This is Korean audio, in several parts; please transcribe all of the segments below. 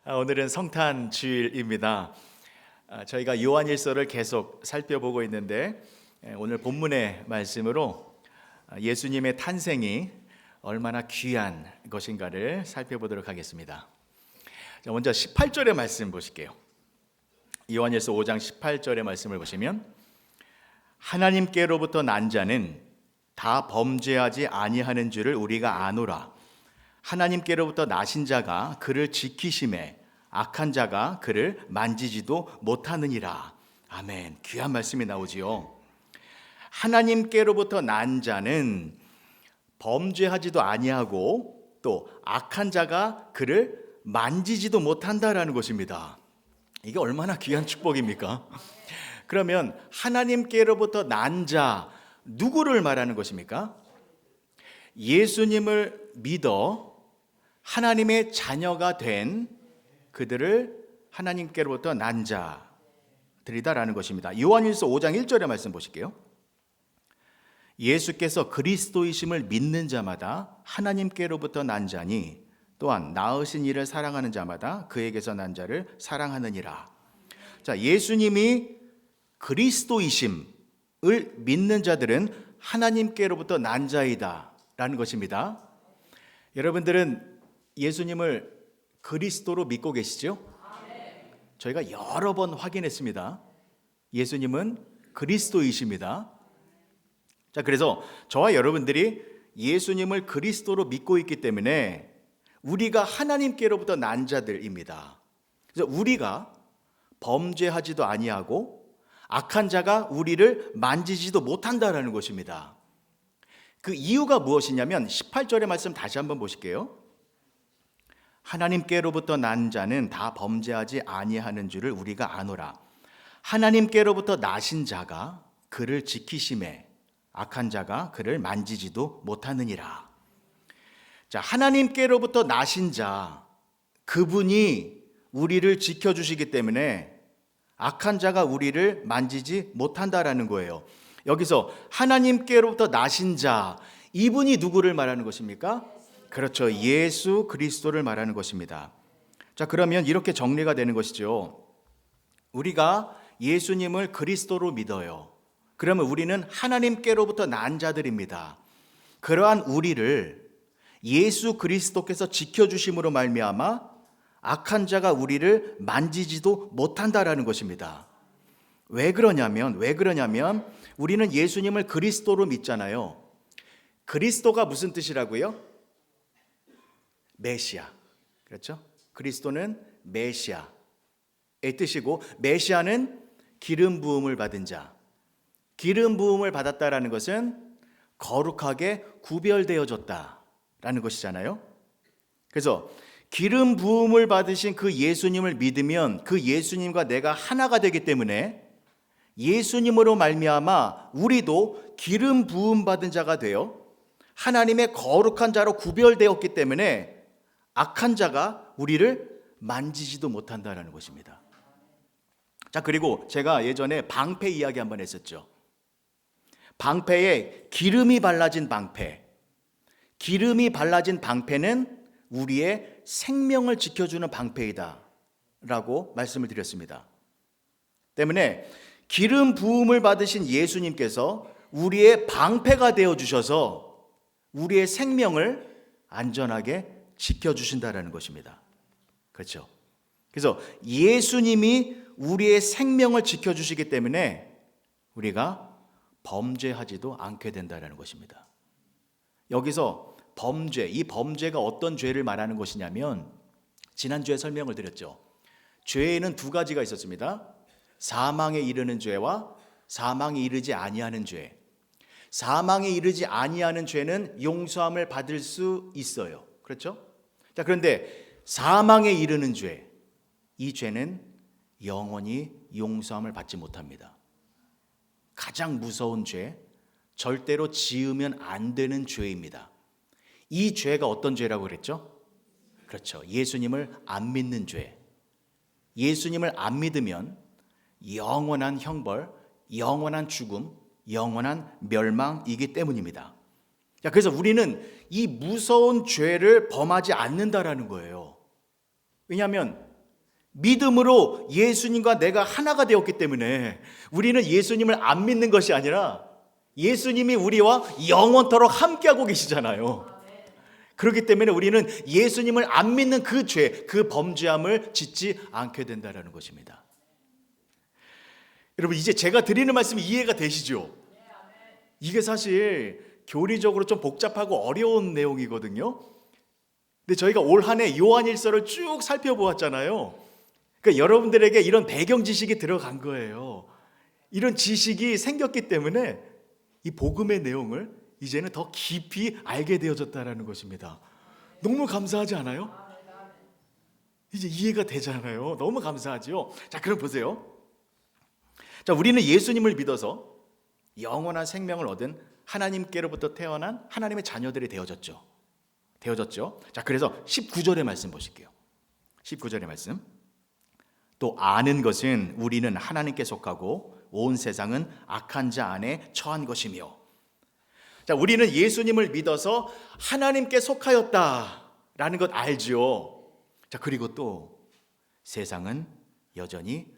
오늘은 성탄 주일입니다. 저희가 요한일서를 계속 살펴보고 있는데 오늘 본문의 말씀으로 예수님의 탄생이 얼마나 귀한 것인가를 살펴보도록 하겠습니다. 먼저 18절의 말씀 보실게요. 요한일서 5장 18절의 말씀을 보시면 하나님께로부터 난 자는 다 범죄하지 아니하는 줄을 우리가 아노라. 하나님께로부터 나신 자가 그를 지키심에 악한 자가 그를 만지지도 못하느니라. 아멘. 귀한 말씀이 나오지요. 하나님께로부터 난 자는 범죄하지도 아니하고 또 악한 자가 그를 만지지도 못한다라는 것입니다. 이게 얼마나 귀한 축복입니까? 그러면 하나님께로부터 난 자, 누구를 말하는 것입니까? 예수님을 믿어 하나님의 자녀가 된 그들을 하나님께로부터 난 자들이다라는 것입니다. 요한일서 5장 1절의 말씀 보실게요. 예수께서 그리스도이심을 믿는 자마다 하나님께로부터 난 자니 또한 낳으신 이를 사랑하는 자마다 그에게서 난 자를 사랑하느니라. 자, 예수님이 그리스도이심을 믿는 자들은 하나님께로부터 난 자이다라는 것입니다. 여러분들은 예수님을 그리스도로 믿고 계시죠? 저희가 여러 번 확인했습니다. 예수님은 그리스도이십니다. 자, 그래서 저와 여러분들이 예수님을 그리스도로 믿고 있기 때문에 우리가 하나님께로부터 난 자들입니다. 그래서 우리가 범죄하지도 아니하고 악한 자가 우리를 만지지도 못한다라는 것입니다. 그 이유가 무엇이냐면 18절의 말씀 다시 한번 보실게요. 하나님께로부터 난 자는 다 범죄하지 아니하는 줄을 우리가 아노라. 하나님께로부터 나신 자가 그를 지키심에 악한 자가 그를 만지지도 못하느니라. 자, 하나님께로부터 나신 자, 그분이 우리를 지켜주시기 때문에 악한 자가 우리를 만지지 못한다라는 거예요. 여기서 하나님께로부터 나신 자, 이분이 누구를 말하는 것입니까? 그렇죠. 예수 그리스도를 말하는 것입니다. 자, 그러면 이렇게 정리가 되는 것이죠. 우리가 예수님을 그리스도로 믿어요. 그러면 우리는 하나님께로부터 난 자들입니다. 그러한 우리를 예수 그리스도께서 지켜주심으로 말미암아 악한 자가 우리를 만지지도 못한다라는 것입니다. 왜 그러냐면 우리는 예수님을 그리스도로 믿잖아요. 그리스도가 무슨 뜻이라고요? 메시아. 그렇죠? 그리스도는 메시아의 뜻이고 메시아는 기름 부음을 받은 자. 기름 부음을 받았다라는 것은 거룩하게 구별되어졌다라는 것이잖아요. 그래서 기름 부음을 받으신 그 예수님을 믿으면 그 예수님과 내가 하나가 되기 때문에 예수님으로 말미암아 우리도 기름 부음 받은 자가 되어 하나님의 거룩한 자로 구별되었기 때문에 악한 자가 우리를 만지지도 못한다는 것입니다. 자, 그리고 제가 예전에 방패 이야기 한번 했었죠. 방패에 기름이 발라진 방패. 기름이 발라진 방패는 우리의 생명을 지켜주는 방패이다 라고 말씀을 드렸습니다. 때문에 기름 부음을 받으신 예수님께서 우리의 방패가 되어주셔서 우리의 생명을 안전하게 지켜주신다라는 것입니다. 그렇죠? 그래서 예수님이 우리의 생명을 지켜주시기 때문에 우리가 범죄하지도 않게 된다라는 것입니다. 여기서 범죄, 이 범죄가 어떤 죄를 말하는 것이냐면 지난주에 설명을 드렸죠. 죄에는 두 가지가 있었습니다. 사망에 이르는 죄와 사망에 이르지 아니하는 죄. 사망에 이르지 아니하는 죄는 용서함을 받을 수 있어요. 그렇죠? 자, 그런데 사망에 이르는 죄, 이 죄는 영원히 용서함을 받지 못합니다. 가장 무서운 죄, 절대로 지으면 안 되는 죄입니다. 이 죄가 어떤 죄라고 그랬죠? 그렇죠. 예수님을 안 믿는 죄. 예수님을 안 믿으면 영원한 형벌, 영원한 죽음, 영원한 멸망이기 때문입니다. 자, 그래서 우리는 이 무서운 죄를 범하지 않는다라는 거예요. 왜냐하면 믿음으로 예수님과 내가 하나가 되었기 때문에 우리는 예수님을 안 믿는 것이 아니라 예수님이 우리와 영원토록 함께하고 계시잖아요. 그렇기 때문에 우리는 예수님을 안 믿는 그 죄, 그 범죄함을 짓지 않게 된다는 것입니다. 여러분, 이제 제가 드리는 말씀이 이해가 되시죠? 이게 사실 교리적으로 좀 복잡하고 어려운 내용이거든요. 근데 저희가 올 한 해 요한일서를 쭉 살펴보았잖아요. 그러니까 여러분들에게 이런 배경 지식이 들어간 거예요. 이런 지식이 생겼기 때문에 이 복음의 내용을 이제는 더 깊이 알게 되어졌다는 것입니다. 너무 감사하지 않아요? 이제 이해가 되잖아요. 너무 감사하죠. 자, 그럼 보세요. 자, 우리는 예수님을 믿어서 영원한 생명을 얻은 하나님께로부터 태어난 하나님의 자녀들이 되어졌죠. 자, 그래서 19절의 말씀 보실게요. 19절의 말씀. 또 아는 것은 우리는 하나님께 속하고 온 세상은 악한 자 안에 처한 것이며. 자, 우리는 예수님을 믿어서 하나님께 속하였다라는 것 알죠. 자, 그리고 또 세상은 여전히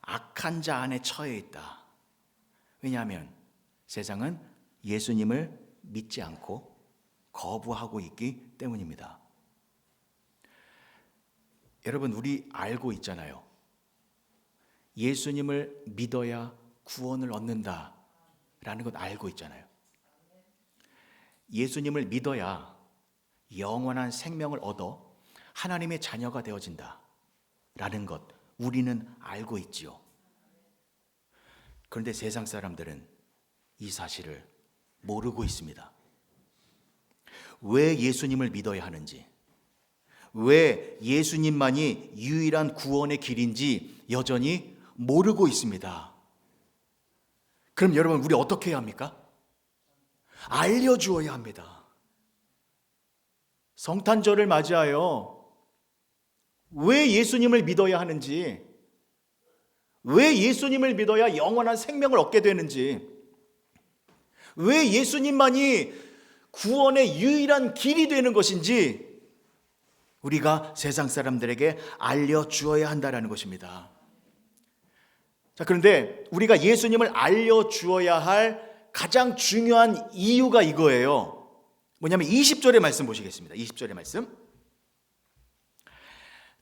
악한 자 안에 처해 있다. 왜냐하면 세상은 예수님을 믿지 않고 거부하고 있기 때문입니다. 여러분, 우리 알고 있잖아요. 예수님을 믿어야 구원을 얻는다라는 것 알고 있잖아요. 예수님을 믿어야 영원한 생명을 얻어 하나님의 자녀가 되어진다라는 것 우리는 알고 있지요. 그런데 세상 사람들은 이 사실을 모르고 있습니다. 왜 예수님을 믿어야 하는지, 왜 예수님만이 유일한 구원의 길인지 여전히 모르고 있습니다. 그럼 여러분, 우리 어떻게 해야 합니까? 알려주어야 합니다. 성탄절을 맞이하여 왜 예수님을 믿어야 하는지, 왜 예수님을 믿어야 영원한 생명을 얻게 되는지, 왜 예수님만이 구원의 유일한 길이 되는 것인지 우리가 세상 사람들에게 알려주어야 한다는 것입니다. 자, 그런데 우리가 예수님을 알려주어야 할 가장 중요한 이유가 이거예요. 뭐냐면 20절의 말씀 보시겠습니다. 20절의 말씀.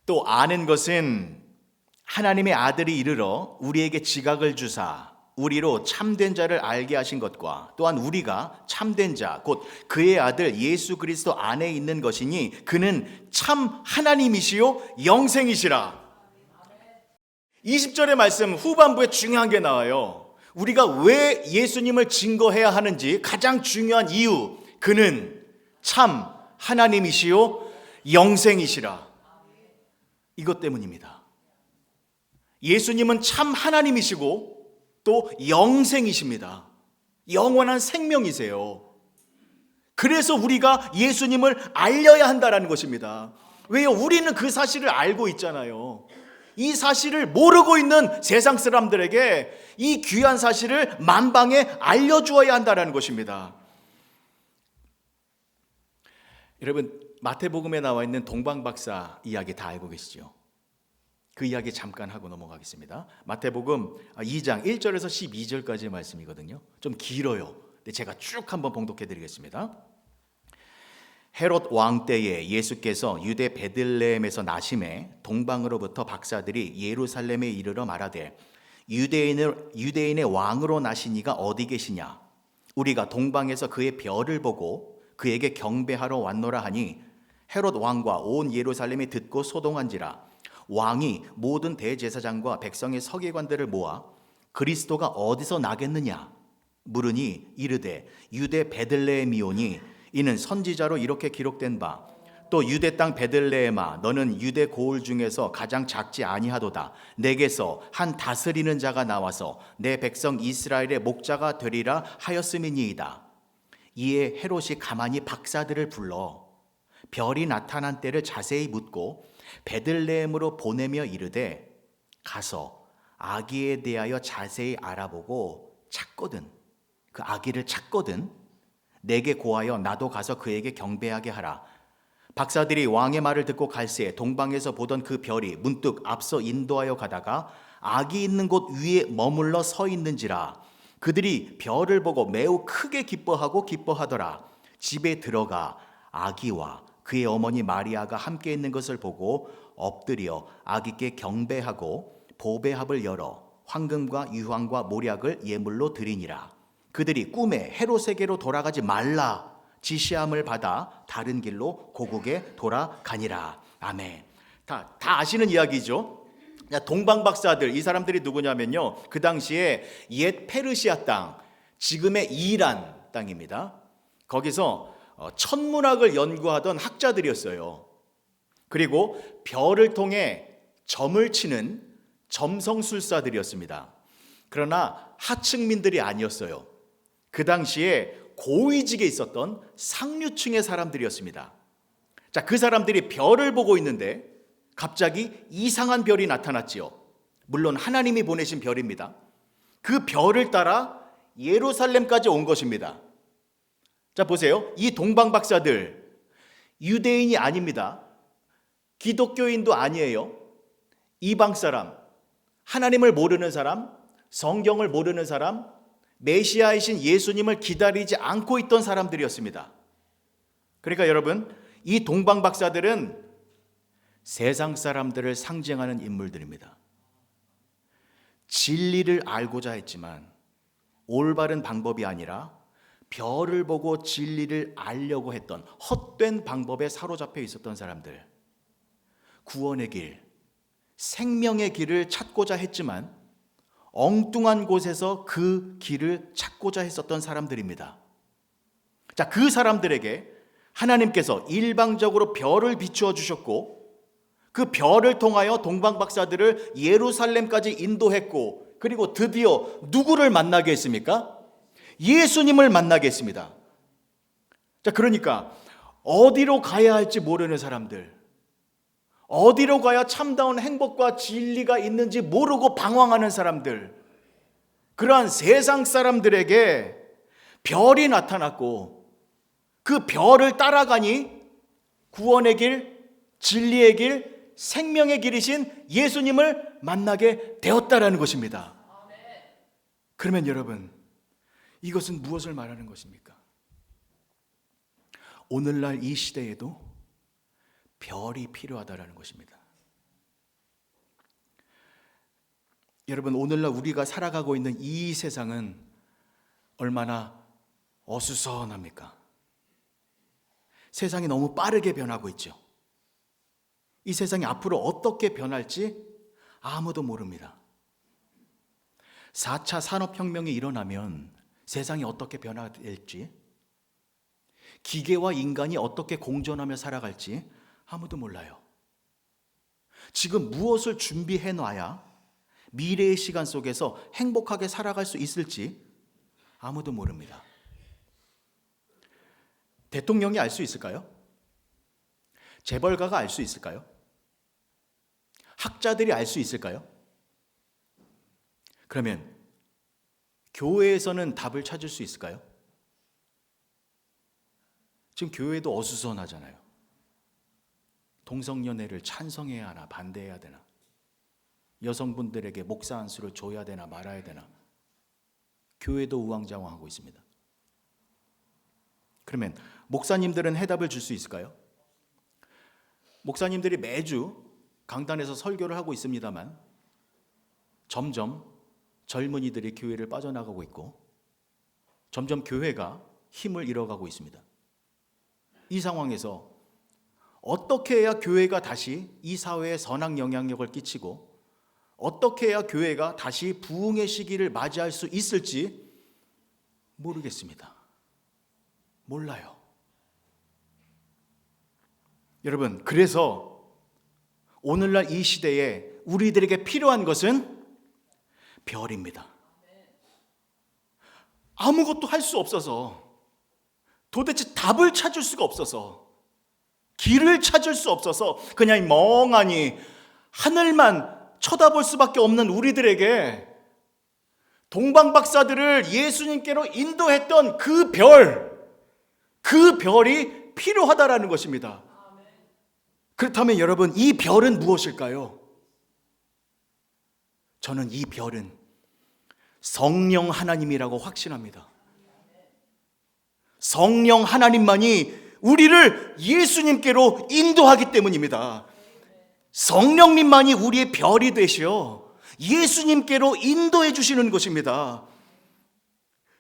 또 아는 것은 하나님의 아들이 이르러 우리에게 지각을 주사 우리로 참된 자를 알게 하신 것과 또한 우리가 참된 자 곧 그의 아들 예수 그리스도 안에 있는 것이니 그는 참 하나님이시요 영생이시라. 20절의 말씀 후반부에 중요한 게 나와요. 우리가 왜 예수님을 증거해야 하는지 가장 중요한 이유, 그는 참 하나님이시요 영생이시라. 이것 때문입니다. 예수님은 참 하나님이시고 또 영생이십니다. 영원한 생명이세요. 그래서 우리가 예수님을 알려야 한다는 것입니다. 왜요? 우리는 그 사실을 알고 있잖아요. 이 사실을 모르고 있는 세상 사람들에게 이 귀한 사실을 만방에 알려주어야 한다는 것입니다. 여러분, 마태복음에 나와 있는 동방박사 이야기 다 알고 계시죠? 그 이야기 잠깐 하고 넘어가겠습니다. 마태복음 2장 1절에서 12절까지의 말씀이거든요. 좀 길어요. 근데 제가 쭉 한번 봉독해 드리겠습니다. 헤롯 왕 때에 예수께서 유대 베들레헴에서 나심에 동방으로부터 박사들이 예루살렘에 이르러 말하되 유대인의 왕으로 나신 이가 어디 계시냐? 우리가 동방에서 그의 별을 보고 그에게 경배하러 왔노라 하니 헤롯 왕과 온 예루살렘이 듣고 소동한지라. 왕이 모든 대제사장과 백성의 서기관들을 모아 그리스도가 어디서 나겠느냐 물으니 이르되 유대 베들레헴이오니 이는 선지자로 이렇게 기록된 바 또 유대 땅 베들레헴아 너는 유대 고을 중에서 가장 작지 아니하도다. 내게서 한 다스리는 자가 나와서 내 백성 이스라엘의 목자가 되리라 하였음이니이다. 이에 헤롯이 가만히 박사들을 불러 별이 나타난 때를 자세히 묻고 베들레헴으로 보내며 이르되 가서 아기에 대하여 자세히 알아보고 찾거든 그 아기를 찾거든 내게 고하여 나도 가서 그에게 경배하게 하라. 박사들이 왕의 말을 듣고 갈새 동방에서 보던 그 별이 문득 앞서 인도하여 가다가 악이 있는 곳 위에 머물러 서 있는지라. 그들이 별을 보고 매우 크게 기뻐하더라. 집에 들어가 아기와 그의 어머니 마리아가 함께 있는 것을 보고 엎드려 아기께 경배하고 보배합을 열어 황금과 유황과 모략을 예물로 드리니라. 그들이 꿈에 헤롯에게로 돌아가지 말라 지시함을 받아 다른 길로 고국에 돌아가니라. 아멘. 다 아시는 이야기죠. 동방박사들, 이 사람들이 누구냐면요, 그 당시에 옛 페르시아 땅, 지금의 이란 땅입니다. 거기서 천문학을 연구하던 학자들이었어요. 그리고 별을 통해 점을 치는 점성술사들이었습니다. 그러나 하층민들이 아니었어요. 그 당시에 고위직에 있었던 상류층의 사람들이었습니다. 자, 그 사람들이 별을 보고 있는데 갑자기 이상한 별이 나타났지요. 물론 하나님이 보내신 별입니다. 그 별을 따라 예루살렘까지 온 것입니다. 자, 보세요. 이 동방박사들 유대인이 아닙니다. 기독교인도 아니에요. 이방 사람, 하나님을 모르는 사람, 성경을 모르는 사람, 메시아이신 예수님을 기다리지 않고 있던 사람들이었습니다. 그러니까 여러분, 이 동방박사들은 세상 사람들을 상징하는 인물들입니다. 진리를 알고자 했지만 올바른 방법이 아니라 별을 보고 진리를 알려고 했던 헛된 방법에 사로잡혀 있었던 사람들, 구원의 길, 생명의 길을 찾고자 했지만 엉뚱한 곳에서 그 길을 찾고자 했었던 사람들입니다. 자, 그 사람들에게 하나님께서 일방적으로 별을 비추어 주셨고 그 별을 통하여 동방박사들을 예루살렘까지 인도했고, 그리고 드디어 누구를 만나게 했습니까? 예수님을 만나게 했습니다. 자, 그러니까 어디로 가야 할지 모르는 사람들, 어디로 가야 참다운 행복과 진리가 있는지 모르고 방황하는 사람들, 그러한 세상 사람들에게 별이 나타났고 그 별을 따라가니 구원의 길, 진리의 길, 생명의 길이신 예수님을 만나게 되었다라는 것입니다. 그러면 여러분, 이것은 무엇을 말하는 것입니까? 오늘날 이 시대에도 별이 필요하다라는 것입니다. 여러분, 오늘날 우리가 살아가고 있는 이 세상은 얼마나 어수선합니까? 세상이 너무 빠르게 변하고 있죠. 이 세상이 앞으로 어떻게 변할지 아무도 모릅니다. 4차 산업혁명이 일어나면 세상이 어떻게 변화될지, 기계와 인간이 어떻게 공존하며 살아갈지 아무도 몰라요. 지금 무엇을 준비해 놔야 미래의 시간 속에서 행복하게 살아갈 수 있을지 아무도 모릅니다. 대통령이 알 수 있을까요? 재벌가가 알 수 있을까요? 학자들이 알 수 있을까요? 그러면 교회에서는 답을 찾을 수 있을까요? 지금 교회도 어수선하잖아요. 동성연애를 찬성해야 하나 반대해야 되나? 여성분들에게 목사 안수를 줘야 되나 말아야 되나? 교회도 우왕좌왕하고 있습니다. 그러면 목사님들은 해답을 줄 수 있을까요? 목사님들이 매주 강단에서 설교를 하고 있습니다만 점점 젊은이들이 교회를 빠져나가고 있고 점점 교회가 힘을 잃어가고 있습니다. 이 상황에서 어떻게 해야 교회가 다시 이 사회에 선한 영향력을 끼치고 어떻게 해야 교회가 다시 부흥의 시기를 맞이할 수 있을지 모르겠습니다. 몰라요. 여러분, 그래서 오늘날 이 시대에 우리들에게 필요한 것은 별입니다. 아무것도 할 수 없어서, 도대체 답을 찾을 수가 없어서, 길을 찾을 수 없어서 그냥 멍하니 하늘만 쳐다볼 수밖에 없는 우리들에게 동방박사들을 예수님께로 인도했던 그 별이 필요하다라는 것입니다. 그렇다면 여러분, 이 별은 무엇일까요? 저는 이 별은 성령 하나님이라고 확신합니다. 성령 하나님만이 우리를 예수님께로 인도하기 때문입니다. 성령님만이 우리의 별이 되시어 예수님께로 인도해 주시는 것입니다.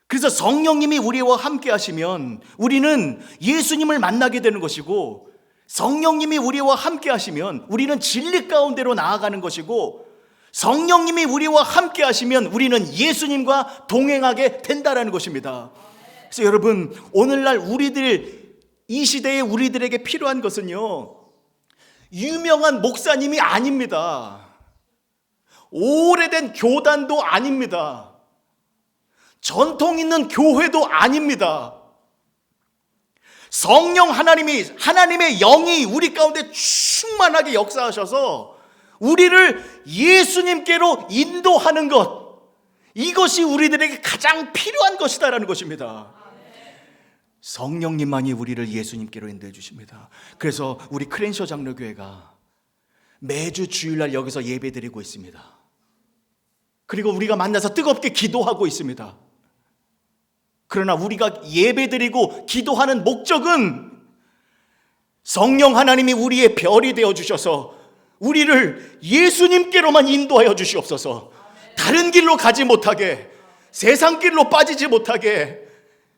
그래서 성령님이 우리와 함께 하시면 우리는 예수님을 만나게 되는 것이고, 성령님이 우리와 함께 하시면 우리는 진리 가운데로 나아가는 것이고, 성령님이 우리와 함께 하시면 우리는 예수님과 동행하게 된다는 것입니다. 그래서 여러분, 오늘날 이 시대에 우리들에게 필요한 것은요, 유명한 목사님이 아닙니다. 오래된 교단도 아닙니다. 전통 있는 교회도 아닙니다. 성령 하나님의 영이 우리 가운데 충만하게 역사하셔서 우리를 예수님께로 인도하는 것, 이것이 우리들에게 가장 필요한 것이다라는 것입니다. 성령님만이 우리를 예수님께로 인도해 주십니다. 그래서 우리 크랜셔 장로교회가 매주 주일날 여기서 예배드리고 있습니다. 그리고 우리가 만나서 뜨겁게 기도하고 있습니다. 그러나 우리가 예배드리고 기도하는 목적은 성령 하나님이 우리의 별이 되어 주셔서 우리를 예수님께로만 인도하여 주시옵소서. 다른 길로 가지 못하게, 세상 길로 빠지지 못하게,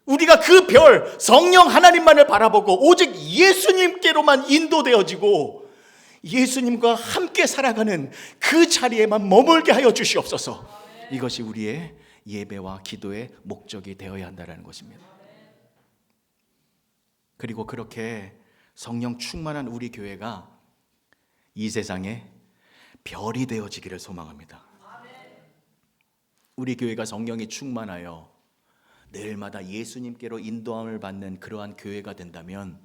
우리가 그 별 성령 하나님만을 바라보고 오직 예수님께로만 인도되어지고 예수님과 함께 살아가는 그 자리에만 머물게 하여 주시옵소서. 이것이 우리의 예배와 기도의 목적이 되어야 한다는 것입니다. 그리고 그렇게 성령 충만한 우리 교회가 이 세상에 별이 되어지기를 소망합니다. 우리 교회가 성령이 충만하여 늘마다 예수님께로 인도함을 받는 그러한 교회가 된다면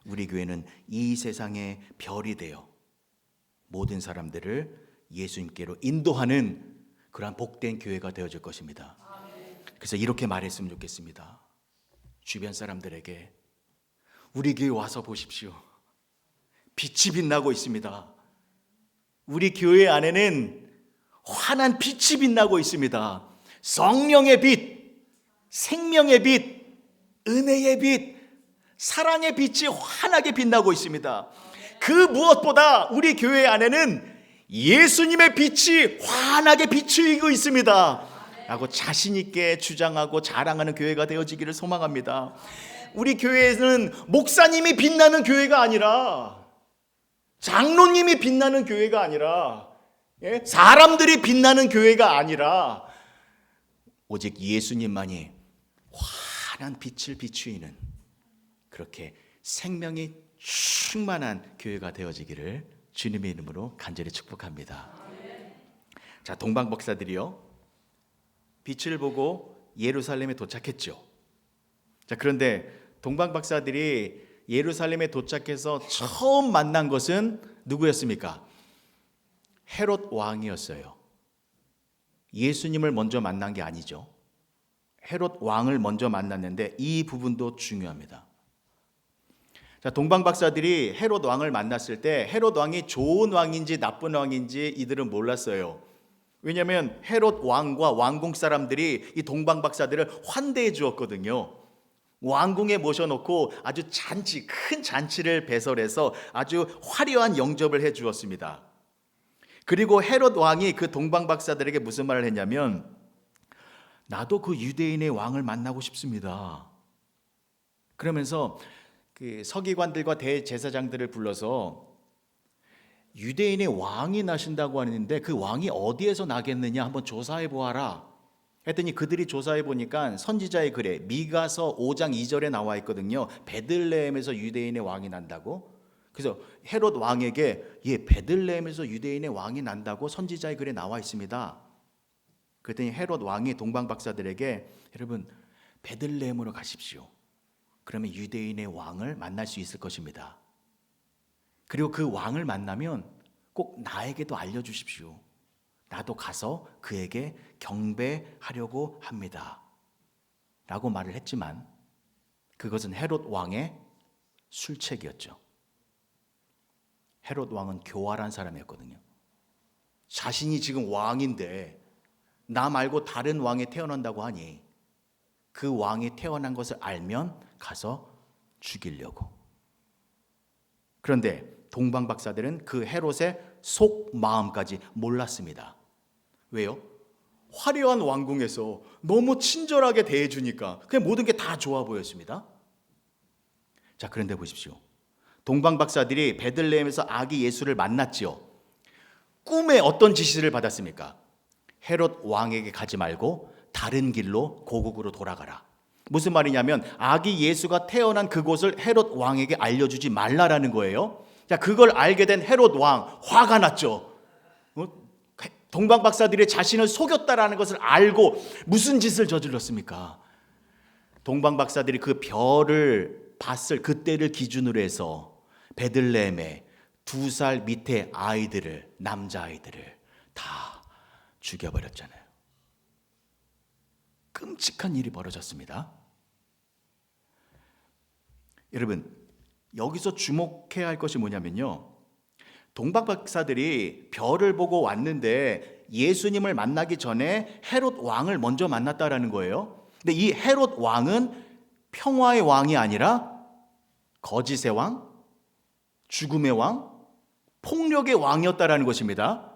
우리 교회는 이 세상의 별이 되어 모든 사람들을 예수님께로 인도하는 그러한 복된 교회가 되어질 것입니다. 그래서 이렇게 말했으면 좋겠습니다. 주변 사람들에게 우리 교회 와서 보십시오. 빛이 빛나고 있습니다. 우리 교회 안에는 환한 빛이 빛나고 있습니다. 성령의 빛, 생명의 빛, 은혜의 빛, 사랑의 빛이 환하게 빛나고 있습니다. 그 무엇보다 우리 교회 안에는 예수님의 빛이 환하게 비추이고 있습니다 라고 자신 있게 주장하고 자랑하는 교회가 되어지기를 소망합니다. 우리 교회는 목사님이 빛나는 교회가 아니라, 장로님이 빛나는 교회가 아니라, 사람들이 빛나는 교회가 아니라 오직 예수님만이 환한 빛을 비추이는 그렇게 생명이 충만한 교회가 되어지기를 주님의 이름으로 간절히 축복합니다. 자, 동방박사들이요, 빛을 보고 예루살렘에 도착했죠. 자, 그런데 동방박사들이 예루살렘에 도착해서 처음 만난 것은 누구였습니까? 헤롯 왕이었어요. 예수님을 먼저 만난 게 아니죠. 헤롯 왕을 먼저 만났는데 이 부분도 중요합니다. 자, 동방박사들이 헤롯 왕을 만났을 때 헤롯 왕이 좋은 왕인지 나쁜 왕인지 이들은 몰랐어요. 왜냐하면 헤롯 왕과 왕궁 사람들이 이 동방박사들을 환대해 주었거든요. 왕궁에 모셔놓고 아주 큰 잔치를 배설해서 아주 화려한 영접을 해 주었습니다. 그리고 헤롯 왕이 그 동방박사들에게 무슨 말을 했냐면, 나도 그 유대인의 왕을 만나고 싶습니다. 그러면서 그 서기관들과 대제사장들을 불러서 유대인의 왕이 나신다고 하는데 그 왕이 어디에서 나겠느냐 한번 조사해 보아라 했더니 그들이 조사해 보니까 선지자의 글에 미가서 5장 2절에 나와 있거든요. 베들레헴에서 유대인의 왕이 난다고. 그래서 헤롯 왕에게 베들레헴에서 유대인의 왕이 난다고 선지자의 글에 나와 있습니다. 그랬더니 헤롯 왕이 동방박사들에게 여러분 베들레헴으로 가십시오. 그러면 유대인의 왕을 만날 수 있을 것입니다. 그리고 그 왕을 만나면 꼭 나에게도 알려주십시오. 나도 가서 그에게 경배하려고 합니다. 라고 말을 했지만 그것은 헤롯 왕의 술책이었죠. 헤롯 왕은 교활한 사람이었거든요. 자신이 지금 왕인데 나 말고 다른 왕이 태어난다고 하니 그 왕이 태어난 것을 알면 가서 죽이려고. 그런데 동방 박사들은 그 헤롯의 속마음까지 몰랐습니다. 왜요? 화려한 왕궁에서 너무 친절하게 대해주니까 그냥 모든 게 다 좋아 보였습니다. 자, 그런데 보십시오. 동방 박사들이 베들레헴에서 아기 예수를 만났지요. 꿈에 어떤 지시를 받았습니까? 헤롯 왕에게 가지 말고 다른 길로 고국으로 돌아가라. 무슨 말이냐면 아기 예수가 태어난 그곳을 헤롯 왕에게 알려주지 말라라는 거예요. 자, 그걸 알게 된 헤롯 왕 화가 났죠. 동방 박사들이 자신을 속였다라는 것을 알고 무슨 짓을 저질렀습니까? 동방 박사들이 그 별을 봤을 그때를 기준으로 해서 베들레헴에 2살 밑에 아이들을, 남자아이들을 다 죽여버렸잖아요. 끔찍한 일이 벌어졌습니다. 여러분, 여기서 주목해야 할 것이 뭐냐면요, 동방 박사들이 별을 보고 왔는데 예수님을 만나기 전에 헤롯 왕을 먼저 만났다라는 거예요. 근데 이 헤롯 왕은 평화의 왕이 아니라 거짓의 왕, 죽음의 왕, 폭력의 왕이었다라는 것입니다.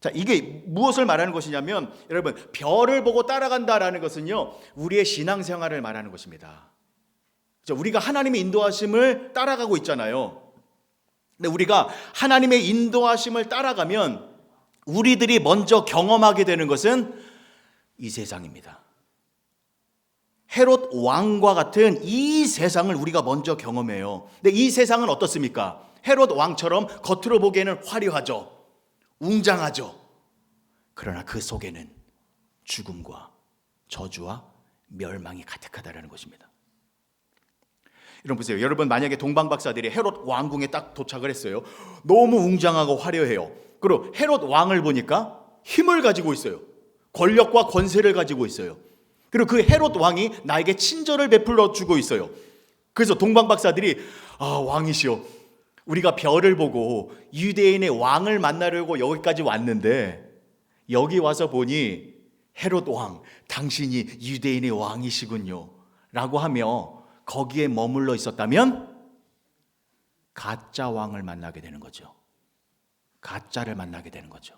자, 이게 무엇을 말하는 것이냐면, 여러분, 별을 보고 따라간다라는 것은요, 우리의 신앙생활을 말하는 것입니다. 우리가 하나님의 인도하심을 따라가고 있잖아요. 근데 우리가 하나님의 인도하심을 따라가면 우리들이 먼저 경험하게 되는 것은 이 세상입니다. 헤롯 왕과 같은 이 세상을 우리가 먼저 경험해요. 근데 이 세상은 어떻습니까? 헤롯 왕처럼 겉으로 보기에는 화려하죠. 웅장하죠. 그러나 그 속에는 죽음과 저주와 멸망이 가득하다는 것입니다. 여러분 보세요. 여러분, 만약에 동방 박사들이 헤롯 왕궁에 딱 도착을 했어요. 너무 웅장하고 화려해요. 그리고 헤롯 왕을 보니까 힘을 가지고 있어요. 권력과 권세를 가지고 있어요. 그리고 그 헤롯 왕이 나에게 친절을 베풀어 주고 있어요. 그래서 동방 박사들이 왕이시여, 우리가 별을 보고 유대인의 왕을 만나려고 여기까지 왔는데 여기 와서 보니 헤롯 왕, 당신이 유대인의 왕이시군요 라고 하며 거기에 머물러 있었다면 가짜 왕을 만나게 되는 거죠. 가짜를 만나게 되는 거죠.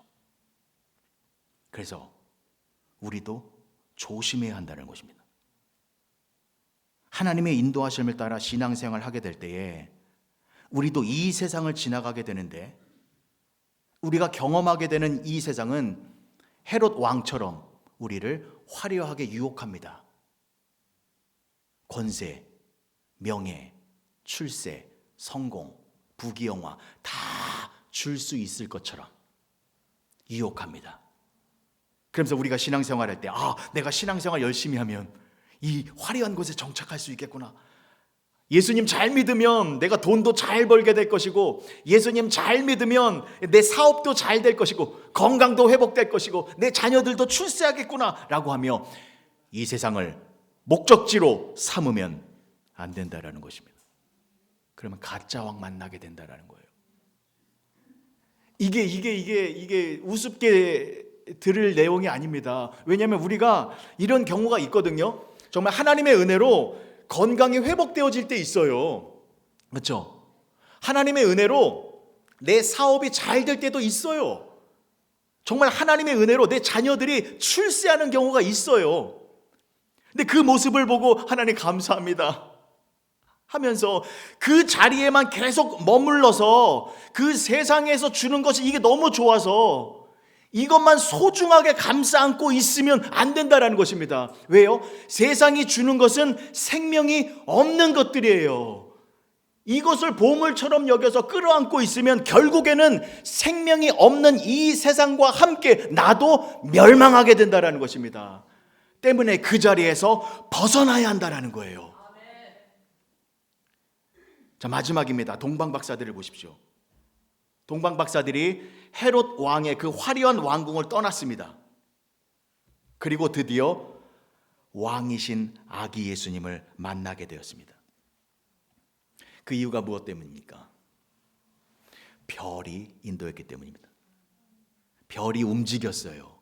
그래서 우리도 조심해야 한다는 것입니다. 하나님의 인도하심을 따라 신앙생활을 하게 될 때에 우리도 이 세상을 지나가게 되는데, 우리가 경험하게 되는 이 세상은 헤롯 왕처럼 우리를 화려하게 유혹합니다. 권세, 명예, 출세, 성공, 부귀영화 다 줄 수 있을 것처럼 유혹합니다. 그러면서 우리가 신앙생활할 때 내가 신앙생활 열심히 하면 이 화려한 곳에 정착할 수 있겠구나. 예수님 잘 믿으면 내가 돈도 잘 벌게 될 것이고, 예수님 잘 믿으면 내 사업도 잘 될 것이고, 건강도 회복될 것이고, 내 자녀들도 출세하겠구나 라고 하며 이 세상을 목적지로 삼으면 안 된다라는 것입니다. 그러면 가짜 왕 만나게 된다라는 거예요. 이게 우습게 들을 내용이 아닙니다. 왜냐하면 우리가 이런 경우가 있거든요. 정말 하나님의 은혜로 건강이 회복되어질 때 있어요. 그렇죠? 하나님의 은혜로 내 사업이 잘 될 때도 있어요. 정말 하나님의 은혜로 내 자녀들이 출세하는 경우가 있어요. 근데 그 모습을 보고 하나님 감사합니다 하면서 그 자리에만 계속 머물러서 그 세상에서 주는 것이 이게 너무 좋아서 이것만 소중하게 감싸 안고 있으면 안 된다라는 것입니다. 왜요? 세상이 주는 것은 생명이 없는 것들이에요. 이것을 보물처럼 여겨서 끌어안고 있으면 결국에는 생명이 없는 이 세상과 함께 나도 멸망하게 된다라는 것입니다. 때문에 그 자리에서 벗어나야 한다라는 거예요. 자, 마지막입니다. 동방 박사들을 보십시오. 동방 박사들이 헤롯 왕의 그 화려한 왕궁을 떠났습니다. 그리고 드디어 왕이신 아기 예수님을 만나게 되었습니다. 그 이유가 무엇 때문입니까? 별이 인도했기 때문입니다. 별이 움직였어요.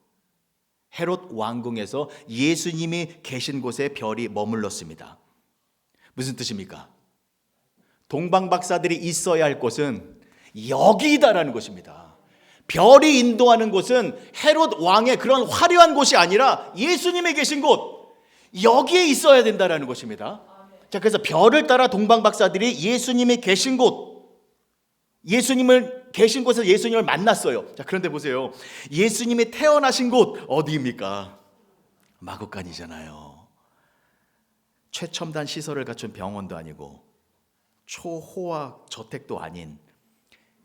헤롯 왕궁에서 예수님이 계신 곳에 별이 머물렀습니다. 무슨 뜻입니까? 동방박사들이 있어야 할 곳은 여기다라는 것입니다. 별이 인도하는 곳은 헤롯 왕의 그런 화려한 곳이 아니라 예수님이 계신 곳, 여기에 있어야 된다라는 것입니다. 자, 그래서 별을 따라 동방박사들이 예수님이 계신 곳, 예수님을 계신 곳에서 예수님을 만났어요. 자, 그런데 보세요. 예수님이 태어나신 곳 어디입니까? 마구간이잖아요. 최첨단 시설을 갖춘 병원도 아니고 초호화 저택도 아닌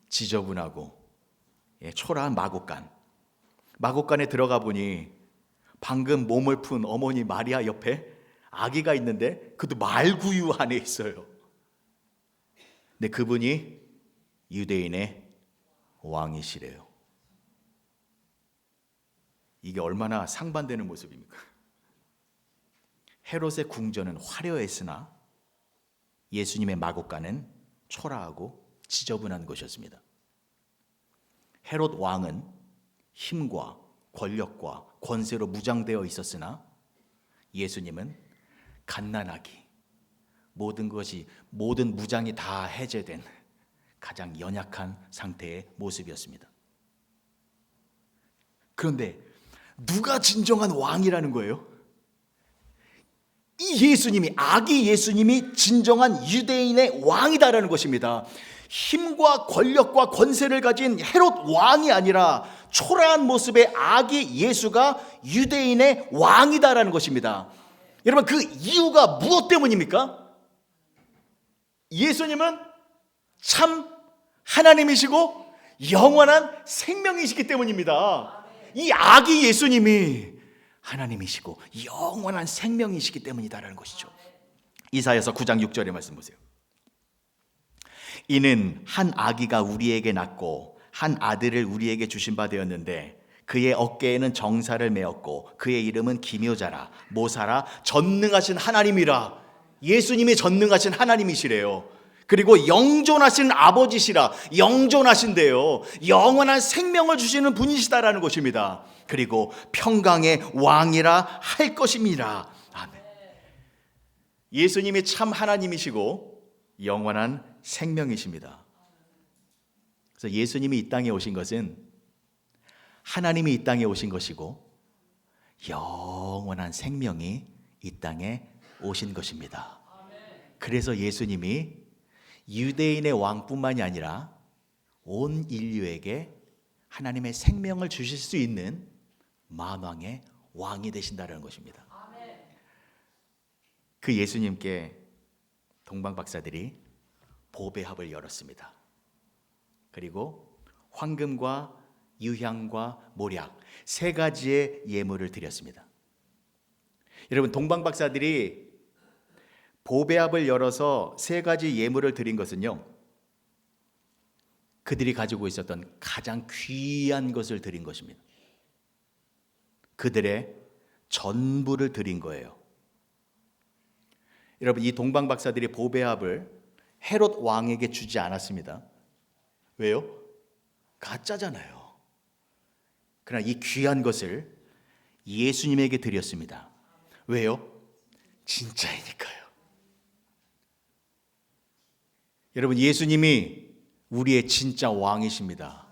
지저분하고 초라한 마구간. 마구간에 들어가 보니 방금 몸을 푼 어머니 마리아 옆에 아기가 있는데 그것도 말구유 안에 있어요. 근데 그분이 유대인의 왕이시래요. 이게 얼마나 상반되는 모습입니까? 헤롯의 궁전은 화려했으나 예수님의 마구간은 초라하고 지저분한 곳이었습니다. 헤롯 왕은 힘과 권력과 권세로 무장되어 있었으나 예수님은 갓난아기, 모든 무장이 다 해제된 가장 연약한 상태의 모습이었습니다. 그런데 누가 진정한 왕이라는 거예요? 이 예수님이, 아기 예수님이 진정한 유대인의 왕이다라는 것입니다. 힘과 권력과 권세를 가진 헤롯 왕이 아니라 초라한 모습의 아기 예수가 유대인의 왕이다라는 것입니다. 여러분, 그 이유가 무엇 때문입니까? 예수님은 참 하나님이시고 영원한 생명이시기 때문입니다. 이 아기 예수님이 하나님이시고 영원한 생명이시기 때문이다라는 것이죠. 이사야서 9장 6절의 말씀 보세요. 이는 한 아기가 우리에게 낳고 한 아들을 우리에게 주신 바 되었는데 그의 어깨에는 정사를 메었고 그의 이름은 기묘자라 모사라 전능하신 하나님이라. 예수님이 전능하신 하나님이시래요. 그리고 영존하신 아버지시라. 영존하신데요, 영원한 생명을 주시는 분이시다라는 것입니다. 그리고 평강의 왕이라 할 것입니다. 아멘. 예수님이 참 하나님이시고 영원한 생명이십니다. 그래서 예수님이 이 땅에 오신 것은 하나님이 이 땅에 오신 것이고 영원한 생명이 이 땅에 오신 것입니다. 그래서 예수님이 유대인의 왕뿐만이 아니라 온 인류에게 하나님의 생명을 주실 수 있는 만왕의 왕이 되신다는 것입니다. 그 예수님께 동방박사들이 보배합을 열었습니다. 그리고 황금과 유향과 모략 세 가지의 예물을 드렸습니다. 여러분, 동방박사들이 보배합을 열어서 세 가지 예물을 드린 것은요, 그들이 가지고 있었던 가장 귀한 것을 드린 것입니다. 그들의 전부를 드린 거예요. 여러분, 이 동방박사들이 보배합을 헤롯 왕에게 주지 않았습니다. 왜요? 가짜잖아요. 그러나 이 귀한 것을 예수님에게 드렸습니다. 왜요? 진짜이니까요. 여러분, 예수님이 우리의 진짜 왕이십니다.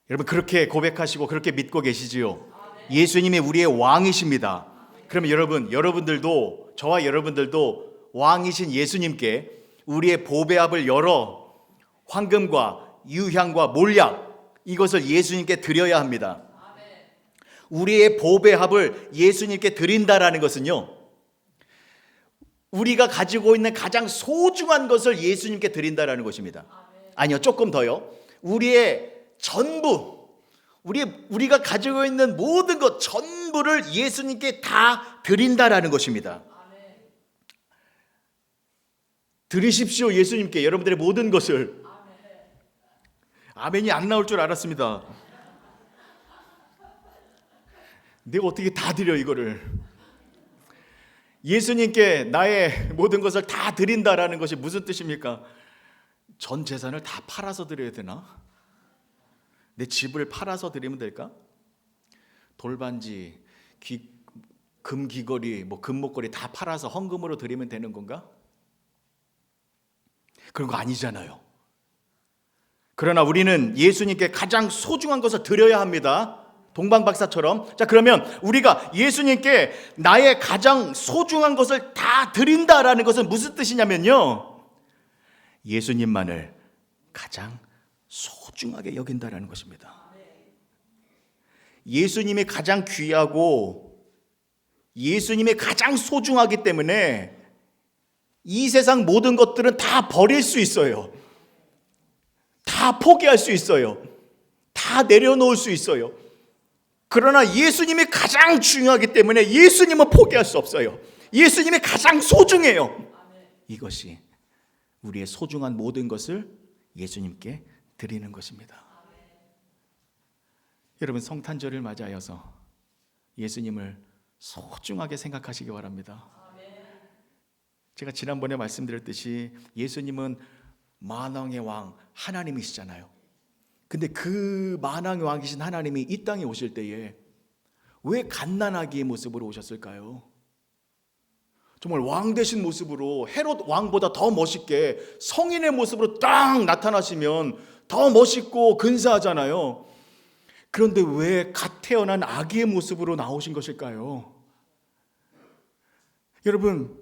여러분, 그렇게 고백하시고 그렇게 믿고 계시지요? 예수님이 우리의 왕이십니다. 그러면 여러분들도, 저와 여러분들도 왕이신 예수님께 우리의 보배합을 열어 황금과 유향과 몰약, 이것을 예수님께 드려야 합니다. 우리의 보배합을 예수님께 드린다라는 것은요, 우리가 가지고 있는 가장 소중한 것을 예수님께 드린다라는 것입니다. 아니요, 조금 더요. 우리의 전부, 우리가 가지고 있는 모든 것 전부를 예수님께 다 드린다라는 것입니다. 드리십시오, 예수님께 여러분들의 모든 것을. 아멘이 안 나올 줄 알았습니다. 내가 어떻게 다 드려 이거를. 예수님께 나의 모든 것을 다 드린다라는 것이 무슨 뜻입니까? 전 재산을 다 팔아서 드려야 되나? 내 집을 팔아서 드리면 될까? 돌반지, 금귀걸이, 금목걸이 다 팔아서 헌금으로 드리면 되는 건가? 그런 거 아니잖아요. 그러나 우리는 예수님께 가장 소중한 것을 드려야 합니다. 동방박사처럼. 자, 그러면 우리가 예수님께 나의 가장 소중한 것을 다 드린다라는 것은 무슨 뜻이냐면요, 예수님만을 가장 소중하게 여긴다라는 것입니다. 예수님이 가장 귀하고 예수님이 가장 소중하기 때문에 이 세상 모든 것들은 다 버릴 수 있어요. 다 포기할 수 있어요. 다 내려놓을 수 있어요. 그러나 예수님이 가장 중요하기 때문에 예수님은 포기할 수 없어요. 예수님이 가장 소중해요. 이것이 우리의 소중한 모든 것을 예수님께 드리는 것입니다. 여러분, 성탄절을 맞이하여서 예수님을 소중하게 생각하시기 바랍니다. 제가 지난번에 말씀드렸듯이 예수님은 만왕의 왕 하나님이시잖아요. 근데 그 만왕의 왕이신 하나님이 이 땅에 오실 때에 왜 갓난아기의 모습으로 오셨을까요? 정말 왕 되신 모습으로, 헤롯 왕보다 더 멋있게 성인의 모습으로 딱 나타나시면 더 멋있고 근사하잖아요. 그런데 왜 갓 태어난 아기의 모습으로 나오신 것일까요? 여러분,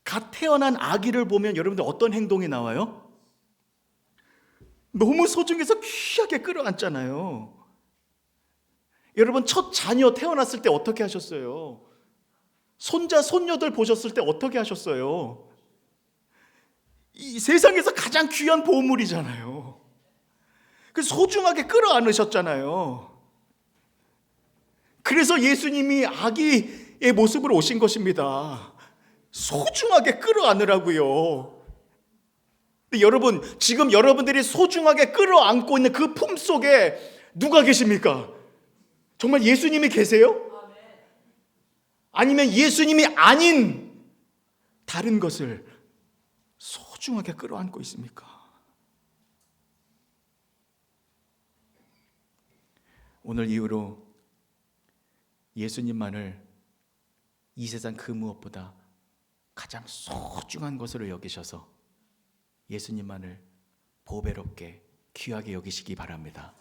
갓 태어난 아기를 보면 여러분들 어떤 행동이 나와요? 너무 소중해서 귀하게 끌어안잖아요. 여러분, 첫 자녀 태어났을 때 어떻게 하셨어요? 손자, 손녀들 보셨을 때 어떻게 하셨어요? 이 세상에서 가장 귀한 보물이잖아요. 그래서 소중하게 끌어안으셨잖아요. 그래서 예수님이 아기의 모습으로 오신 것입니다. 소중하게 끌어안으라고요. 근데 여러분, 지금 여러분들이 소중하게 끌어안고 있는 그 품 속에 누가 계십니까? 정말 예수님이 계세요? 아니면 예수님이 아닌 다른 것을 소중하게 끌어안고 있습니까? 오늘 이후로 예수님만을 이 세상 그 무엇보다 가장 소중한 것으로 여기셔서 예수님만을 보배롭게 귀하게 여기시기 바랍니다.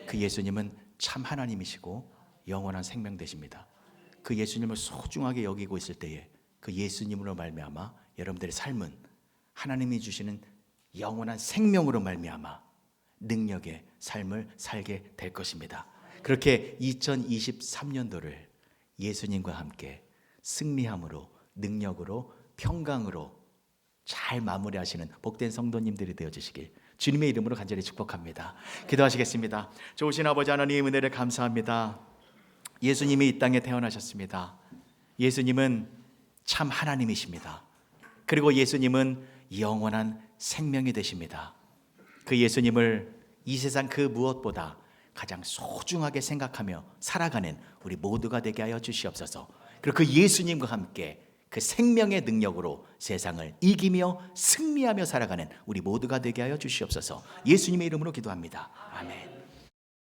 그 예수님은 참 하나님이시고 영원한 생명 되십니다. 그 예수님을 소중하게 여기고 있을 때에 그 예수님으로 말미암아 여러분들의 삶은 하나님이 주시는 영원한 생명으로 말미암아 능력의 삶을 살게 될 것입니다. 그렇게 2023년도를 예수님과 함께 승리함으로, 능력으로, 평강으로 잘 마무리하시는 복된 성도님들이 되어주시길 주님의 이름으로 간절히 축복합니다. 기도하시겠습니다. 좋으신 아버지 하나님, 은혜를 감사합니다. 예수님이 이 땅에 태어나셨습니다. 예수님은 참 하나님이십니다. 그리고 예수님은 영원한 생명이 되십니다. 그 예수님을 이 세상 그 무엇보다 가장 소중하게 생각하며 살아가는 우리 모두가 되게 하여 주시옵소서. 그리고 그 예수님과 함께 그 생명의 능력으로 세상을 이기며 승리하며 살아가는 우리 모두가 되게 하여 주시옵소서. 예수님의 이름으로 기도합니다. 아멘.